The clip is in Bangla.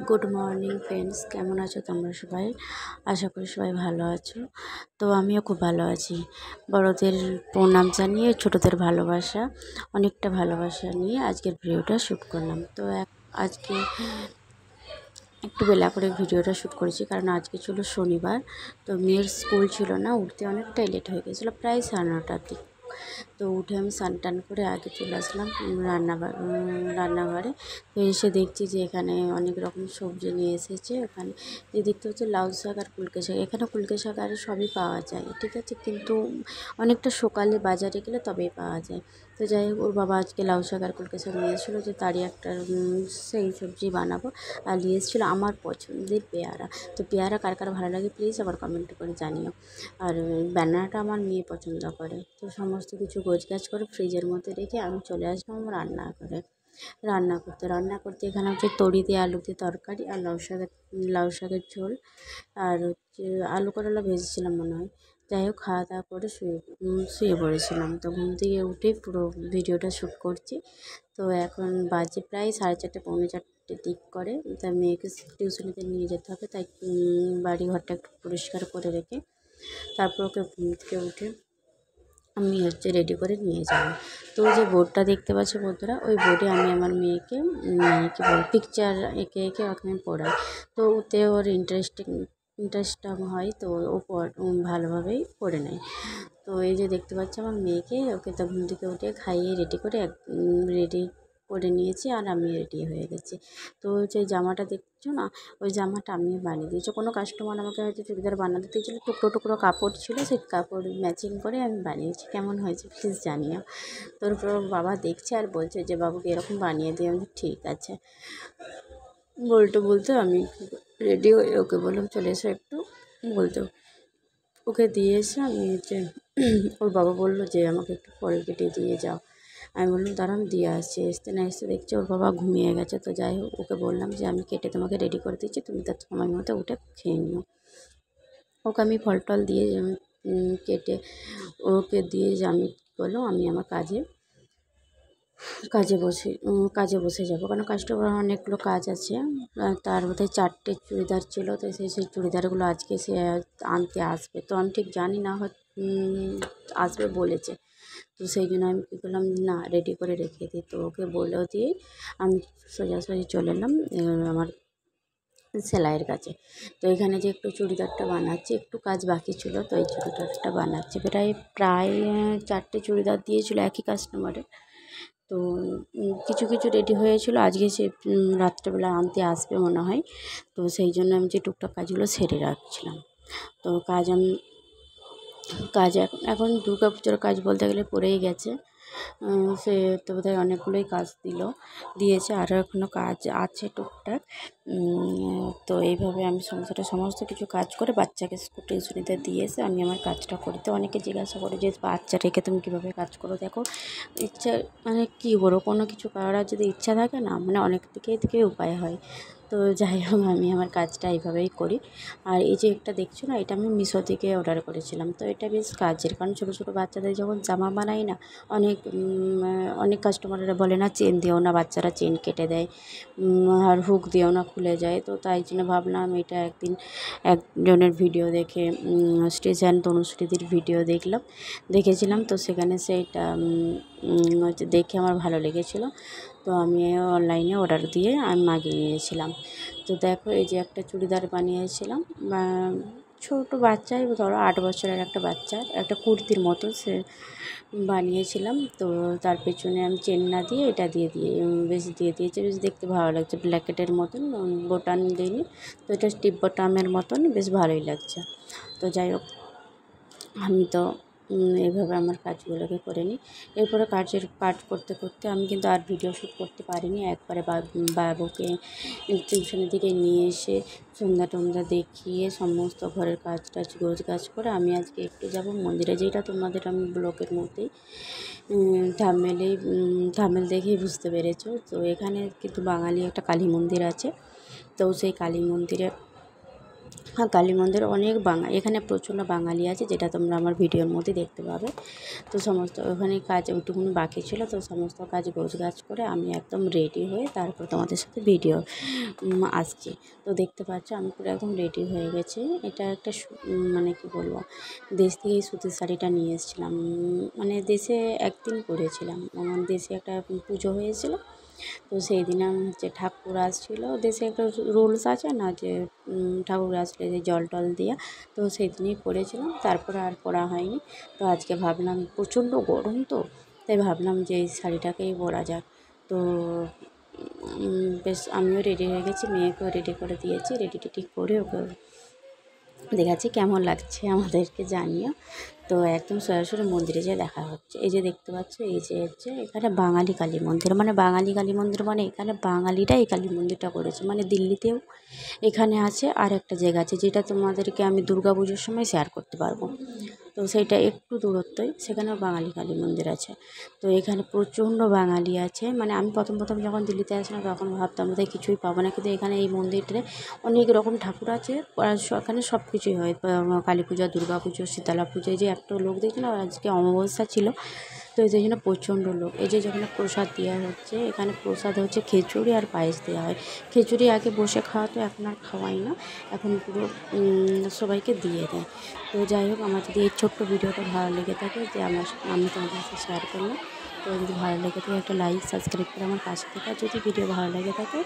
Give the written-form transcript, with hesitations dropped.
গুড মর্নিং ফ্রেন্ডস, কেমন আছো তোমরা সবাই? আশা করি সবাই ভালো আছো। তো আমিও খুব ভালো আছি। বড়দের প্রণাম জানিয়ে ছোটদের ভালোবাসা, অনেকটা ভালোবাসা নিয়ে আজকের ভিডিওটা শ্যুট করলাম। তো আজকে একটু বেলা করে ভিডিওটা শ্যুট করেছি, কারণ আজকে ছিল শনিবার। তো মেয়ের স্কুল ছিল না, উঠতে অনেকটাই লেট হয়ে গেছিলো, প্রায় 9:30টার দিক। তো উঠে আমি স্নান টান করে আগে চলে আসলাম রান্নাঘরে। তো এসে দেখছি যে এখানে অনেক রকম সবজি নিয়ে এসেছে। ওখানে যে দেখতে হচ্ছে লাউ শাক আর কুলকে শাক। এখানে কুলকে শাক আর সবই পাওয়া যায়, ঠিক আছে, কিন্তু অনেকটা সকালে বাজারে গেলে তবেই পাওয়া যায়। তো যাই হোক, ওর বাবা আজকে লাউ শাক আর কুলকে শাক নিয়ে এসেছিলো, যে তারই একটা সেই সবজি বানাবো। আর নিয়ে এসেছিলো আমার পছন্দের পেয়ারা। তো পেয়ারা কার কার ভালো লাগে প্লিজ আবার কমেন্ট করে জানিও। আর ব্যানানাটা আমার মেয়ে পছন্দ করে। তো সমস্ত কিছু গোছগাছ করে ফ্রিজের মধ্যে রেখে আমি চলে আসলাম রান্না করতে এখানে হচ্ছে তরি দিয়ে আলু দিয়ে তরকারি, আর লাউ শাকের ঝোল, আর হচ্ছে আলু করলা ভেজেছিলাম মনে হয়। যাই হোক, খাওয়া দাওয়া করে শুয়ে পড়েছিলাম। তো ঘুম থেকে উঠেই পুরো ভিডিওটা শ্যুট করছি। তো এখন বাজে প্রায় 4:30 পৌনে 4টে দিক করে। তাই মেয়েকে টিউশনিতে নিয়ে যেতে হবে, তাই বাড়ি ঘরটা একটু পরিষ্কার করে রেখে তারপর ওকে ঘুম থেকে উঠে আমি রেডি করে নিয়ে যাব। তো ওই যে বোর্ডটা দেখতে পাচ্ছ বন্ধুরা, ওই বোর্ডে আমি আমার মেয়েকে কী বল পিকচার এঁকে এঁকে ওকে আমি পড়াই। তো ওতে ওর ইন্টারেস্টটা হয়, তো ও ভালোভাবেই পড়ে নেয়। তো এই যে দেখতে পাচ্ছ আমার মেয়েকে, ওকে তো ঘুম থেকে উঠে খাইয়ে রেডি করে রেডি করে নিয়েছি, আর আমি রেডি হয়ে গেছি। তো যে জামাটা দেখছো না, ওই জামাটা আমি বানিয়ে দিয়েছি। কোনো কাস্টমার আমাকে হয়তো চুড়িদার বানাতে দিয়েছিলো, টুকরো টুকরো কাপড় ছিল, সেই কাপড় ম্যাচিং করে আমি বানিয়েছি। কেমন হয়েছে প্লিজ জানিও। তোর বাবা দেখছে আর বলছে যে বাবুকে এরকম বানিয়ে দিয়ে। আমি ঠিক আছে বলতে আমি রেডি হয়ে ওকে বললাম চলে এসো একটু বলতে। ওকে দিয়ে এসে আমি ওর বাবা বললো যে আমাকে একটু ফল কেটে দিয়ে যাও। আমি বললাম দাঁড়া আমি দিয়ে আসছি। আসতে দেখছি ওর বাবা ঘুমিয়ে গেছে। তো যাই হোক, ওকে বললাম যে আমি কেটে তোমাকে রেডি করে দিচ্ছি, তুমি তার সময় মতো উঠে খেয়ে নিও। ওকে আমি ফল টল দিয়ে কেটে ওকে দিয়ে যে আমি কী করলাম, আমি আমার কাজে বসে যাব, কারণ কাস্টমার অনেকগুলো কাজ আছে। তার মধ্যে 4টে চুড়িদার ছিল। তো সেই চুড়িদারগুলো আজকে সে আনতে আসবে। তো আমি ঠিক জানি না, আসবে বলেছে। তো সেই জন্য আমি কী করলাম, না রেডি করে রেখে দিই। তো ওকে বলেও দিয়ে আমি সোজাসুজি চলে এলাম আমার সেলাইয়ের কাছে। তো এখানে যে একটু চুড়িদারটা বানাচ্ছি, একটু কাজ বাকি ছিল, তো এই চুড়িদারটা বানাচ্ছি। প্রায় 4টে চুড়িদার দিয়েছিল একই কাস্টমারে। তো কিছু কিছু রেডি হয়েছিল, আজকে সে রাত্রেবেলা আনতে আসবে মনে হয়। তো সেই জন্য আমি যে টুকটাক কাজগুলো সেরে রাখছিলাম। তো এখন দুর্গা পুজোর কাজ বলতে গেলে পড়েই গেছে। সে তো বোধহয় অনেকগুলোই কাজ দিয়েছে, আরও এখনও কাজ আছে টুকটাক। তো এইভাবে আমি সংসারে সমস্ত কিছু কাজ করে বাচ্চাকে টিউশনিতে দিয়ে এসে আমি আমার কাজটা করি। তো অনেকে জিজ্ঞাসা করে যে বাচ্চা রেখে তুমি কীভাবে কাজ করো। দেখো, ইচ্ছা মানে কী করো, কোনো কিছু করার যদি ইচ্ছা থাকে না, মানে অনেক থেকে উপায় হয়। তো যাই হোক, আমি আমার কাজটা এইভাবেই করি। আর এই যে একটা দেখছো না, এটা আমি মিশো থেকে অর্ডার করেছিলাম। তো এটা বেশ কাজের, কারণ ছোটো ছোটো বাচ্চাদের যখন জামা বানাই না, অনেক কাস্টমাররা বলে না চেন দিও না, বাচ্চারা চেন কেটে দেয়, আর হুক দিও না খুলে যায়। তো তাই জন্য ভাবলাম এটা একদিন একজনের ভিডিও দেখে স্টেশন তনুশ্রীদির ভিডিও দেখেছিলাম। তো সেখানে সেইটা হচ্ছে দেখে আমার ভালো লেগেছিলো। তো আমি অনলাইনে অর্ডার দিয়ে আমি মাগিয়ে নিয়েছিলাম। তো দেখো, এই যে একটা চুড়িদার বানিয়েছিলাম, ছোটো বাচ্চাই ধরো 8 বছরের একটা বাচ্চার একটা কুর্তির মতো সে বানিয়েছিলাম। তো তার পেছনে আমি চেন না দিয়ে এটা বেশ দিয়ে দিয়েছি, বেশ দেখতে ভালো লাগছে, ব্ল্যাকেটের মতন, বোটাম দিইনি। তো এটা স্টিপ বোটামের মতন, বেশ ভালোই লাগছে। তো যাই হোক, আমি তো এইভাবে আমার কাজগুলোকে করে নিই। এরপরে কাজের পাঠ করতে করতে আমি কিন্তু আর ভিডিও শ্যুট করতে পারিনি। একবারে বাবুকে টিউশনের দিকে নিয়ে এসে সন্ধ্যা টন্ধ্যা দেখিয়ে সমস্ত ঘরের কাজ গোছগাছ করে আমি আজকে একটু যাব মন্দিরে, যেটা তোমাদের আমি ব্লগের মধ্যেই থাম্বনেল দেখেই বুঝতে পেরেছো। তো এখানে কিন্তু বাঙালি একটা কালী মন্দির আছে। তো সেই কালী মন্দিরে হ্যাঁ, কালী মন্দির অনেক এখানে প্রচণ্ড বাঙালি আছে, যেটা তোমরা আমার ভিডিওর মধ্যে দেখতে পাবে। তো সমস্ত ওখানে কাজ ওইটুকুনি বাকি ছিল, তো সমস্ত কাজ গোছগাছ করে আমি একদম রেডি হয়ে তারপর তোমাদের সাথে ভিডিও আসছি। তো দেখতে পাচ্ছ আমি পুরো একদম রেডি হয়ে গেছি। এটা একটা মানে কি বলবো, দেশ থেকে এই সুতির শাড়িটা নিয়ে এসেছিলাম। মানে দেশে একদিন পরেছিলাম, আমার দেশে একটা পুজো হয়েছিল। তো সেই দিনে হচ্ছে ঠাকুর আসছিলো, দেশে একটা রুলস আছে না যে ঠাকুর আসলে যে জল টল দেওয়া, তো সেই দিনেই পরেছিলাম, তারপরে আর পরা হয়নি। তো আজকে ভাবলাম প্রচণ্ড গরম, তো তাই ভাবলাম যে এই শাড়িটাকেই পরা যাক। তো বেশ আমিও রেডি হয়ে গেছি, মেয়েকেও রেডি করে দিয়েছি, রেডি টেডি করে ওকে দেখাচ্ছি কেমন লাগছে আমাদেরকে জানিও। তো একদম সরাসরি মন্দিরে যেয়ে দেখা হচ্ছে। এই যে দেখতে পাচ্ছ, এই যে হচ্ছে এখানে বাঙালি কালী মন্দির, মানে বাঙালি কালী মন্দির মানে এখানে বাঙালিরা এই কালী মন্দিরটা করেছে। মানে দিল্লিতেও এখানে আছে, আর একটা জায়গা আছে যেটা তোমাদেরকে আমি দুর্গা পুজোর সময় শেয়ার করতে পারবো। তো সেইটা একটু দূরত্বই, সেখানেও বাঙালি কালী মন্দির আছে। তো এখানে প্রচণ্ড বাঙালি আছে। মানে আমি প্রথম যখন দিল্লিতে আসলাম তখন ভাবতাম বোধহয় কিছুই পাবো না, কিন্তু এখানে এই মন্দিরটাতে অনেক রকম ঠাকুর আছে, আর এখানে সব কিছুই হয়। কালী পূজা, দুর্গা পুজো, শীতলা পুজো। এই যে একটা লোক দেখছি না, আজকে অমাবস্যা ছিল, তো সেই জন্য প্রচণ্ড লোক। এই যে যেখানে প্রসাদ দেওয়া হচ্ছে, এখানে প্রসাদ হচ্ছে খিচুড়ি আর পায়েস দেওয়া হয়। খিচুড়ি আগে বসে খাওয়াতো, এখন আর খাওয়াই না, এখন পুরো সবাইকে দিয়ে দেয়। তো যাই হোক, আমার যদি এই ছোট্ট ভিডিওটা ভালো লেগে থাকে, যে আমি তোমাদের সাথে শেয়ার করলাম, তো যদি ভালো লেগে থাকে একটা লাইক সাবস্ক্রাইব করে আমার পাশে থেকে, যদি ভিডিও ভালো লেগে থাকে